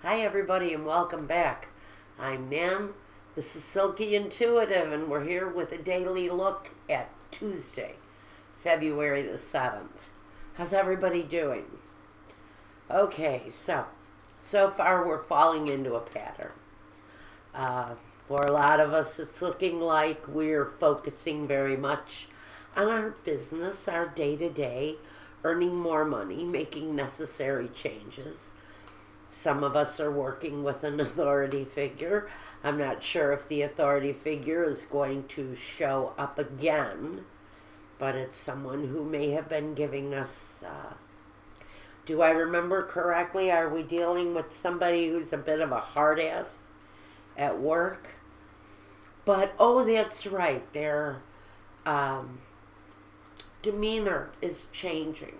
Hi everybody and welcome back. I'm Nan. This is Silky Intuitive and we're here with a daily look at Tuesday, February the 7th. How's everybody doing? Okay, so far we're falling into a pattern. For a lot of us it's looking like we're focusing very much on our business, our day-to-day, earning more money, making necessary changes. Some of us are working with an authority figure. I'm not sure if the authority figure is going to show up again, but it's someone who may have been giving us, do I remember correctly, are we dealing with somebody who's a bit of a hard ass at work? But, oh, that's right, their demeanor is changing.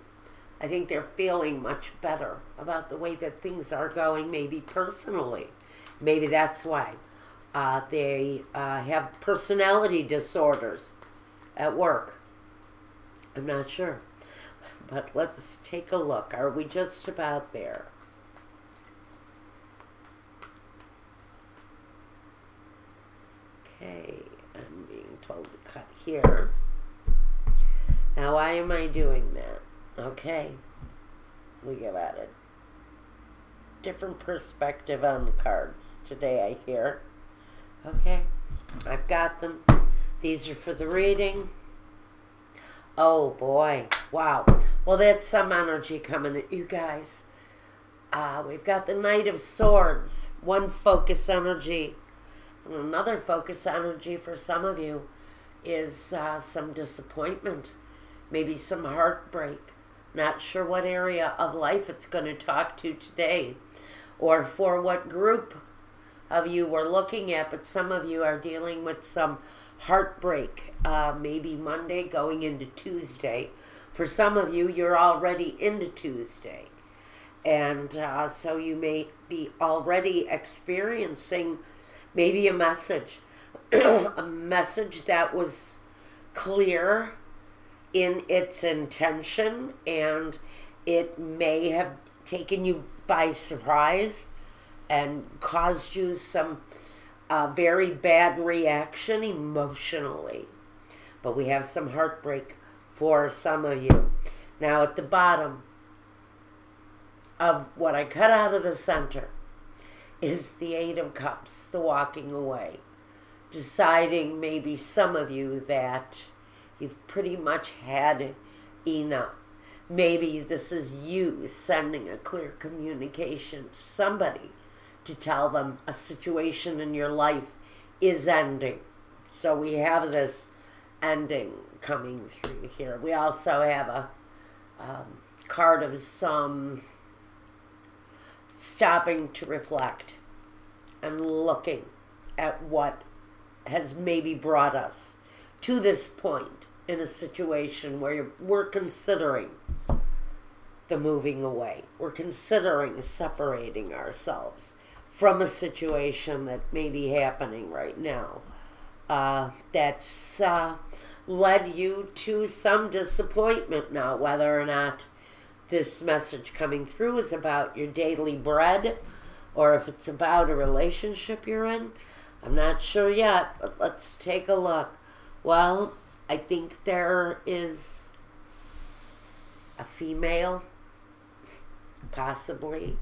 I think they're feeling much better about the way that things are going, maybe personally. Maybe that's why. They have personality disorders at work. I'm not sure. But let's take a look. Are we just about there? Okay, I'm being told to cut here. Now, why am I doing that? Okay, we give out a different perspective on the cards today, I hear. Okay, I've got them. These are for the reading. Oh boy, wow. Well, that's some energy coming at you guys. We've got the Knight of Swords, one focus energy. And another focus energy for some of you is some disappointment, maybe some heartbreak. Not sure what area of life it's going to talk to today or for what group of you we're looking at, but some of you are dealing with some heartbreak, maybe Monday going into Tuesday. For some of you, you're already into Tuesday. And so you may be already experiencing maybe a message, a message that was clear in its intention, and it may have taken you by surprise and caused you some very bad reaction emotionally. But we have some heartbreak for some of you. Now at the bottom of what I cut out of the center is the Eight of Cups, the walking away. Deciding, maybe some of you, that you've pretty much had enough. Maybe this is you sending a clear communication to somebody to tell them a situation in your life is ending. So we have this ending coming through here. We also have a card of some stopping to reflect and looking at what has maybe brought us to this point in a situation where we're considering the moving away. We're considering separating ourselves from a situation that may be happening right now. That's led you to some disappointment now, whether or not this message coming through is about your daily bread or if it's about a relationship you're in. I'm not sure yet, but let's take a look. Well, I think there is a female, possibly,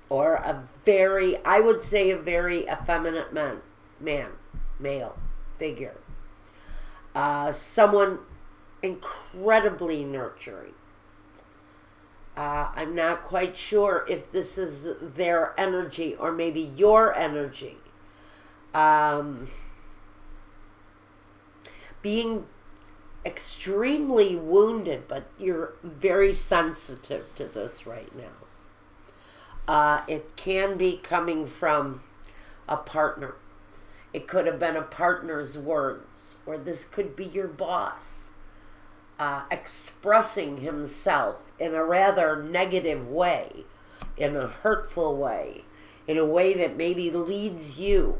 or a very, I would say a very effeminate male figure. Someone incredibly nurturing. I'm not quite sure if this is their energy or maybe your energy. Being extremely wounded, but you're very sensitive to this right now. It can be coming from a partner. It could have been a partner's words, or this could be your boss expressing himself in a rather negative way, in a hurtful way, in a way that maybe leads you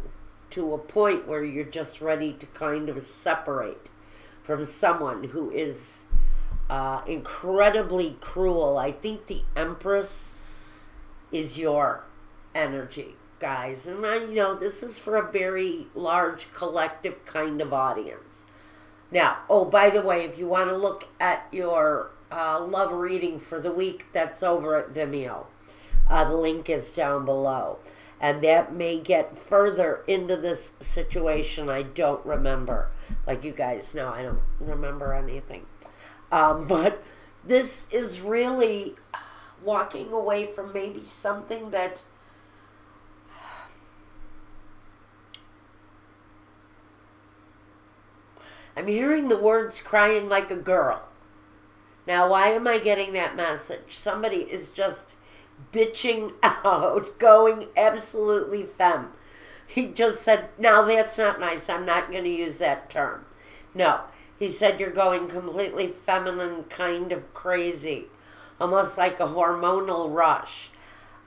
to a point where you're just ready to kind of separate from someone who is incredibly cruel. I think the Empress is your energy, guys. And I know this is for a very large collective kind of audience. Now, oh, by the way, if you want to look at your love reading for the week, that's over at Vimeo. The link is down below. And that may get further into this situation. I don't remember. Like you guys know, I don't remember anything. But this is really walking away from maybe something that I'm hearing the words crying like a girl. Now, why am I getting that message? Somebody is just bitching out, going absolutely femme. He just said, now that's not nice. I'm not going to use that term. No, he said you're going completely feminine, kind of crazy, almost like a hormonal rush.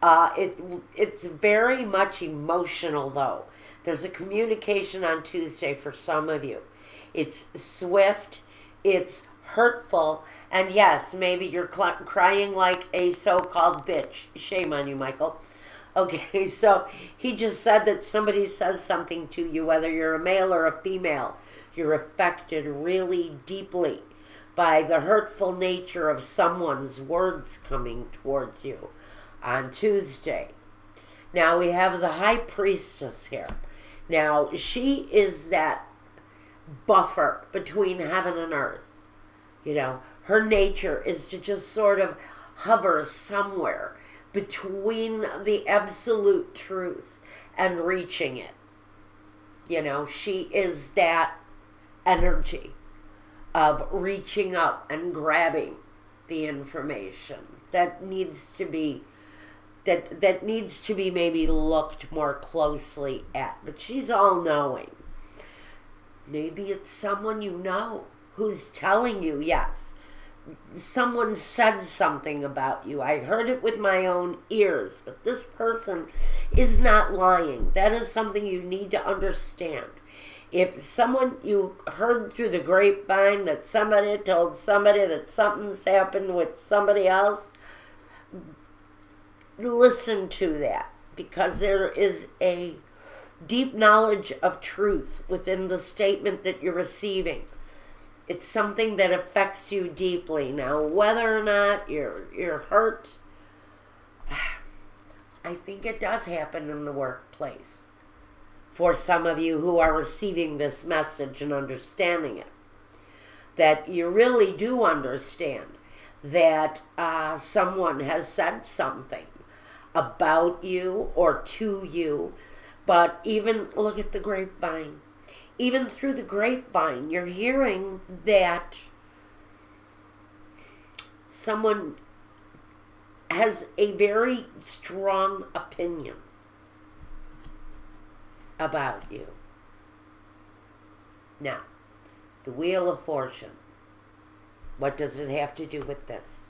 It's very much emotional, though. There's a communication on Tuesday for some of you. It's swift, it's hurtful, and yes, maybe you're crying like a so-called bitch. Shame on you, Michael. Okay, so he just said that somebody says something to you, whether you're a male or a female, you're affected really deeply by the hurtful nature of someone's words coming towards you on Tuesday. Now we have the High Priestess here. Now she is that buffer between heaven and earth. You know, her nature is to just sort of hover somewhere between the absolute truth and reaching it. You know, she is that energy of reaching up and grabbing the information that needs to be that needs to be maybe looked more closely at. But she's all-knowing. Maybe it's someone you know who's telling you, yes, someone said something about you. I heard it with my own ears, but this person is not lying. That is something you need to understand. If someone you heard through the grapevine that somebody told somebody that something's happened with somebody else, listen to that, because there is a deep knowledge of truth within the statement that you're receiving. It's something that affects you deeply. Now, whether or not you're hurt, I think it does happen in the workplace for some of you who are receiving this message and understanding it. That you really do understand that someone has said something about you or to you. But even look at the grapevine. Even through the grapevine, you're hearing that someone has a very strong opinion about you. Now, the Wheel of Fortune. What does it have to do with this?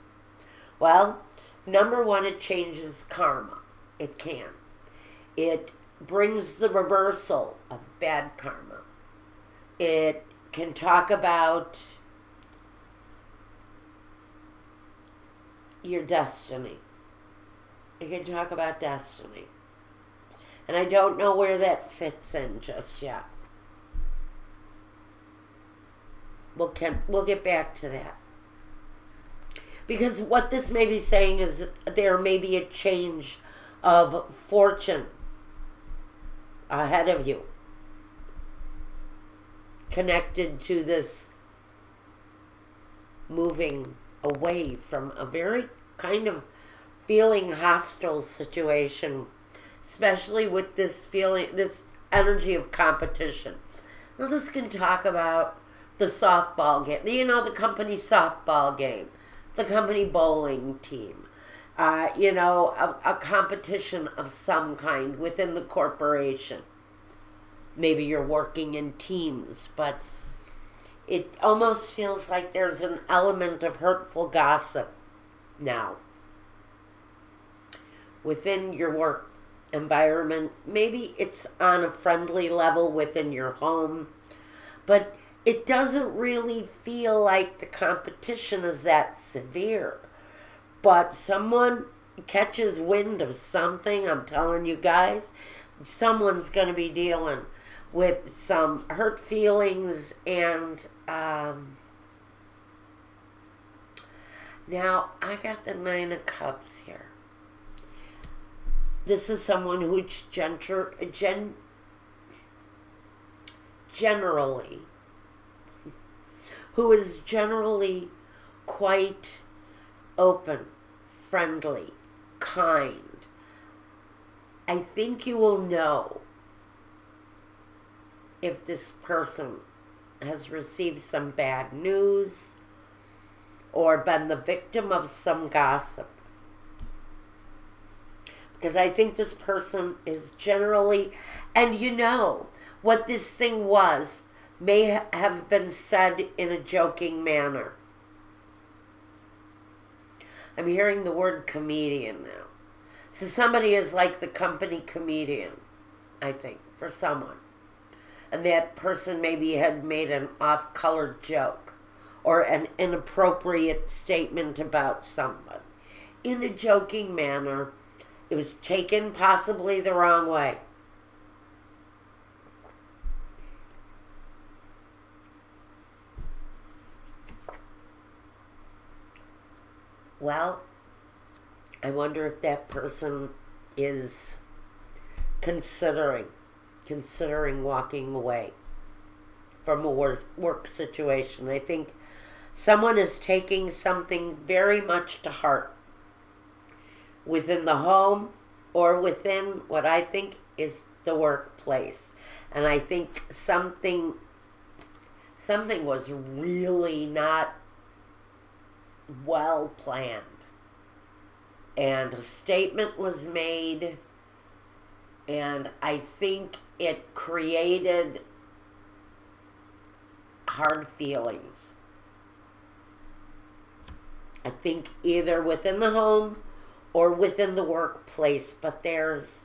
Well, number one, it changes karma. It can. It brings the reversal of bad karma. It can talk about your destiny. It can talk about destiny. And I don't know where that fits in just yet. We'll get back to that. Because what this may be saying is there may be a change of fortune ahead of you, connected to this moving away from a very kind of feeling hostile situation, especially with this feeling, this energy of competition. Now this can talk about the softball game, you know, the company softball game, the company bowling team, you know, a competition of some kind within the corporation. Maybe you're working in teams, but it almost feels like there's an element of hurtful gossip now within your work environment. Maybe it's on a friendly level within your home, but it doesn't really feel like the competition is that severe. But someone catches wind of something, I'm telling you guys, someone's going to be dealing with some hurt feelings. And now I got the Nine of Cups here. This is someone who's generally quite open, friendly, kind. I think you will know if this person has received some bad news or been the victim of some gossip. Because I think this person is generally, and you know what this thing was, may have been said in a joking manner. I'm hearing the word comedian now. So somebody is like the company comedian, I think, for someone. And that person maybe had made an off-colored joke or an inappropriate statement about someone in a joking manner. It was taken possibly the wrong way. Well, I wonder if that person is considering walking away from a work situation. I think someone is taking something very much to heart within the home or within what I think is the workplace. And I think something was really not well planned. And a statement was made, and I think it created hard feelings. I think either within the home or within the workplace, but there's,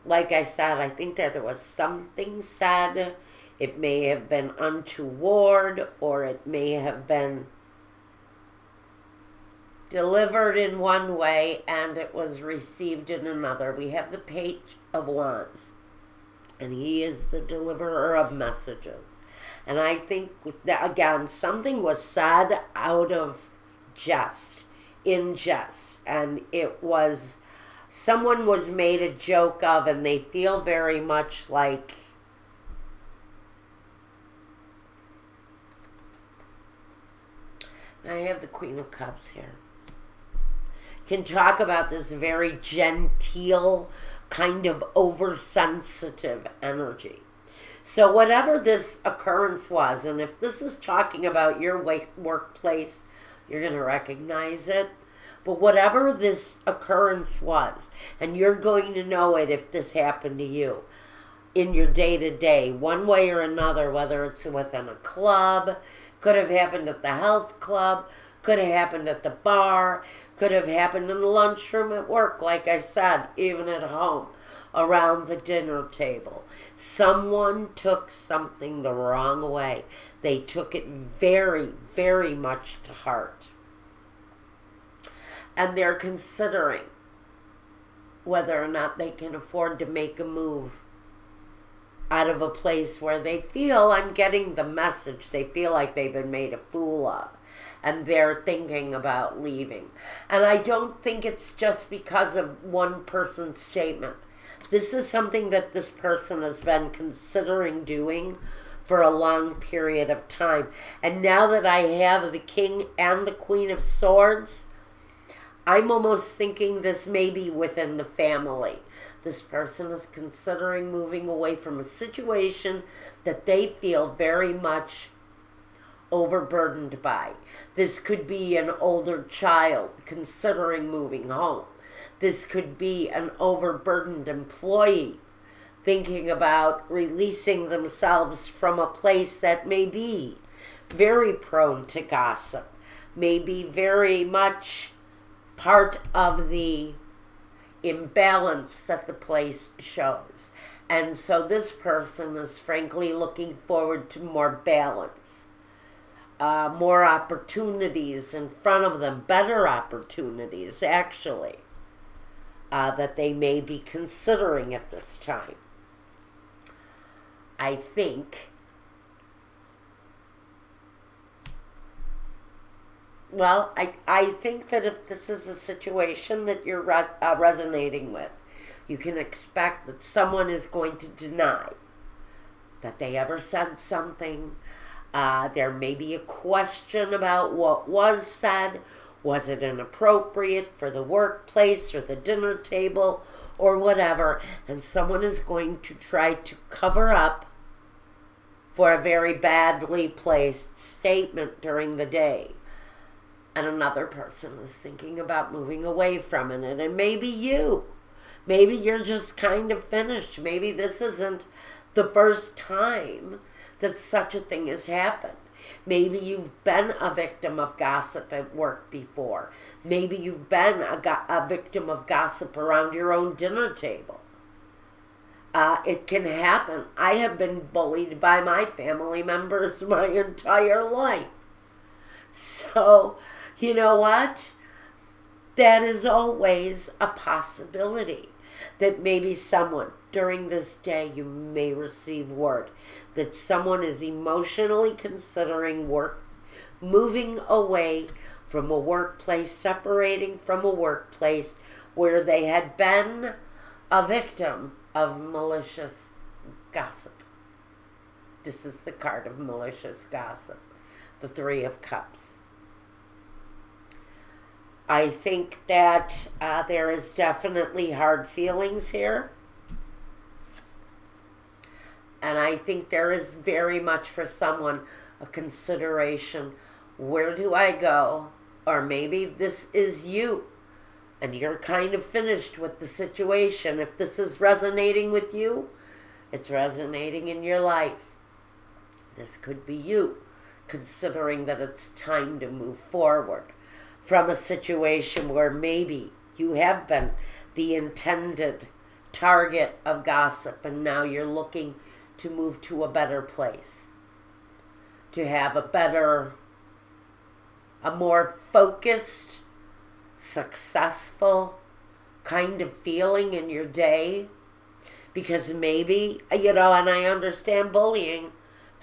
like I said, I think that there was something said. It may have been untoward, or it may have been delivered in one way and it was received in another. We have the Page of Wands, and he is the deliverer of messages. And I think that, again, something was said out of jest, in jest, and it was, someone was made a joke of, and they feel very much like I have the Queen of Cups here. Can talk about this very genteel, kind of oversensitive energy. So whatever this occurrence was, and if this is talking about your workplace, you're going to recognize it. But whatever this occurrence was, and you're going to know it if this happened to you in your day-to-day, one way or another, whether it's within a club, could have happened at the health club, could have happened at the bar, could have happened in the lunchroom at work, like I said, even at home, around the dinner table. Someone took something the wrong way. They took it very, very much to heart. And they're considering whether or not they can afford to make a move out of a place where they feel, I'm getting the message, they feel like they've been made a fool of. And they're thinking about leaving. And I don't think it's just because of one person's statement. This is something that this person has been considering doing for a long period of time. And now that I have the King and the Queen of Swords, I'm almost thinking this may be within the family. This person is considering moving away from a situation that they feel very much overburdened by. This could be an older child considering moving home. This could be an overburdened employee thinking about releasing themselves from a place that may be very prone to gossip, may be very much part of the imbalance that the place shows. And so this person is frankly looking forward to more balance. More opportunities in front of them, better opportunities, actually. that they may be considering at this time. I think, well, I think that if this is a situation that you're resonating with, you can expect that someone is going to deny that they ever said something. There may be a question about what was said. Was it inappropriate for the workplace or the dinner table or whatever? And someone is going to try to cover up for a very badly placed statement during the day. And another person is thinking about moving away from it. And it may be you. Maybe you're just kind of finished. Maybe this isn't the first time that such a thing has happened. Maybe you've been a victim of gossip at work before. Maybe you've been a victim of gossip around your own dinner table. It can happen. I have been bullied by my family members my entire life. So, you know what? That is always a possibility. That maybe someone, during this day, you may receive word that someone is emotionally considering moving away from a workplace, separating from a workplace where they had been a victim of malicious gossip. This is the card of malicious gossip, the Three of Cups. I think that there is definitely hard feelings here. And I think there is very much for someone a consideration. Where do I go? Or maybe this is you. And you're kind of finished with the situation. If this is resonating with you, it's resonating in your life. This could be you, considering that it's time to move forward from a situation where maybe you have been the intended target of gossip and now you're looking to move to a better place, to have a more focused, successful kind of feeling in your day. Because maybe, and I understand bullying.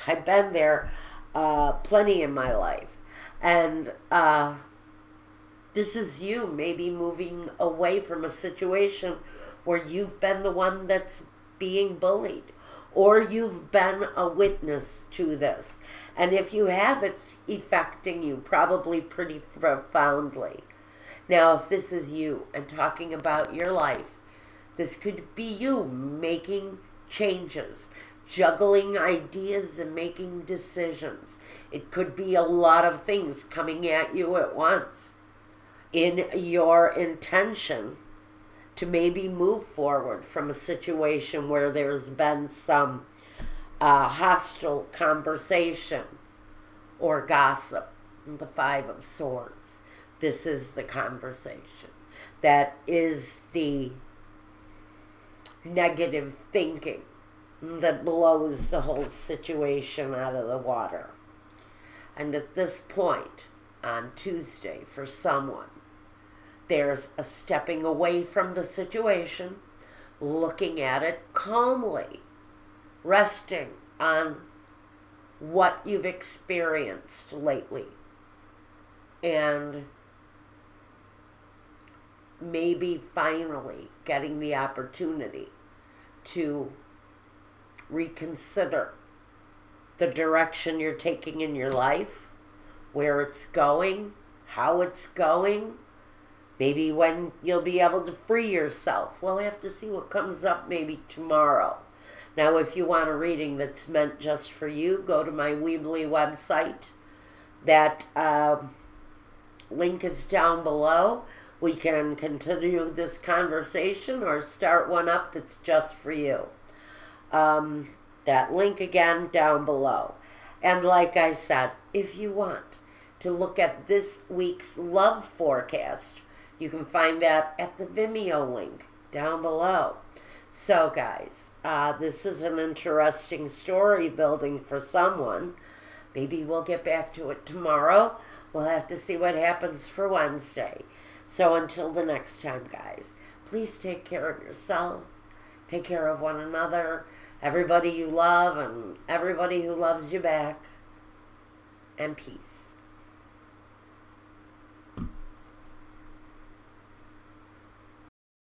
I've been there plenty in my life. And this is you maybe moving away from a situation where you've been the one that's being bullied. Or you've been a witness to this. And if you have, it's affecting you probably pretty profoundly. Now, if this is you and talking about your life, this could be you making changes, juggling ideas and making decisions. It could be a lot of things coming at you at once in your intention to maybe move forward from a situation where there's been some hostile conversation or gossip. The Five of Swords. This is the conversation. That is the negative thinking that blows the whole situation out of the water. And at this point, on Tuesday, for someone, there's a stepping away from the situation, looking at it calmly, resting on what you've experienced lately, and maybe finally getting the opportunity to reconsider the direction you're taking in your life, where it's going, how it's going. Maybe when you'll be able to free yourself. We'll have to see what comes up maybe tomorrow. Now, if you want a reading that's meant just for you, go to my Weebly website. That link is down below. We can continue this conversation or start one up that's just for you. That link again down below. And like I said, if you want to look at this week's love forecast, you can find that at the Vimeo link down below. So guys, this is an interesting story building for someone. Maybe we'll get back to it tomorrow. We'll have to see what happens for Wednesday. So until the next time, guys, Please take care of yourself. Take care of one another, everybody you love, and everybody who loves you back. And peace.